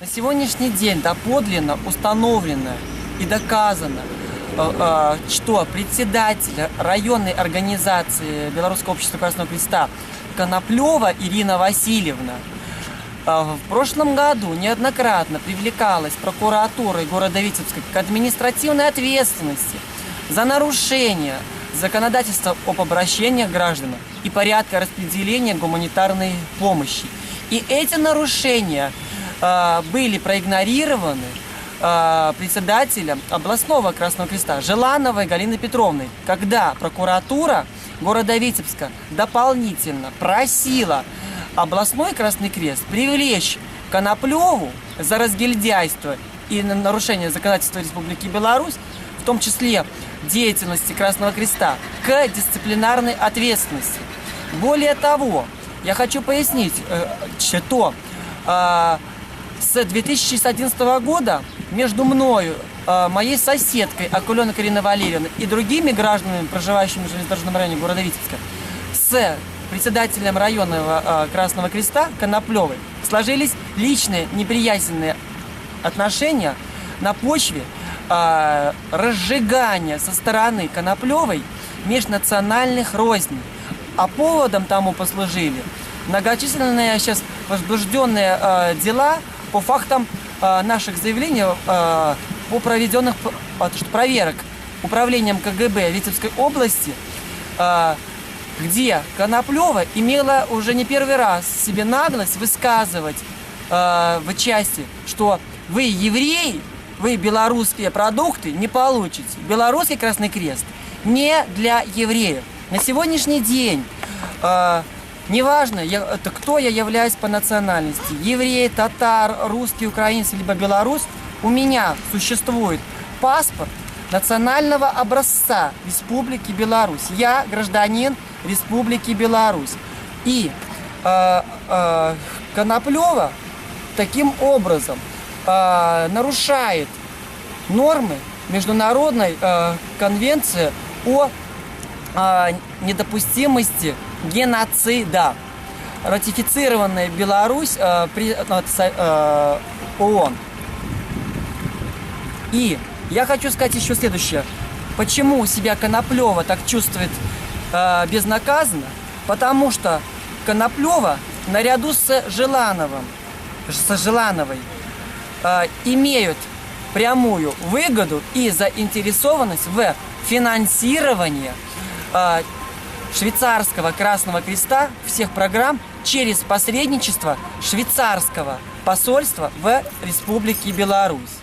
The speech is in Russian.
На сегодняшний день доподлинно установлено и доказано, что председатель районной организации Белорусского общества Красного Креста Коноплева Ирина Васильевна в прошлом году неоднократно привлекалась прокуратурой города Витебска к административной ответственности за нарушение законодательства об обращениях граждан и порядка распределения гуманитарной помощи. И эти нарушения были проигнорированы председателем областного Красного Креста Желановой Галиной Петровной, когда прокуратура города Витебска дополнительно просила областной Красный Крест привлечь Коноплеву за разгильдяйство и нарушение законодательства Республики Беларусь, в том числе деятельности Красного Креста, к дисциплинарной ответственности. Более того, я хочу пояснить, что с 2011 года между мною, моей соседкой Акуленок Ириной Валерьевной и другими гражданами, проживающими в железнодорожном районе города Витебска, с председателем районного Красного Креста Коноплевой сложились личные неприязненные отношения на почве разжигания со стороны Коноплевой межнациональных розней. А поводом тому послужили многочисленные сейчас возбужденные дела по фактам наших заявлений по проведенных проверок управлением КГБ Витебской области, где Коноплева имела уже не первый раз себе наглость высказывать в части, что вы евреи, вы белорусские продукты не получите. Белорусский Красный Крест не для евреев. На сегодняшний день неважно, кто я являюсь по национальности, еврей, татар, русский, украинец, либо белорус, у меня существует паспорт национального образца Республики Беларусь. Я гражданин Республики Беларусь. И Коноплева таким образом нарушает нормы Международной конвенции о недопустимости геноцида, ратифицированной Беларусь при ООН. И я хочу сказать еще следующее. Почему себя Коноплева так чувствует безнаказанно? Потому что Коноплева наряду с Желановой имеют прямую выгоду и заинтересованность в финансировании швейцарского Красного Креста всех программ через посредничество швейцарского посольства в Республике Беларусь.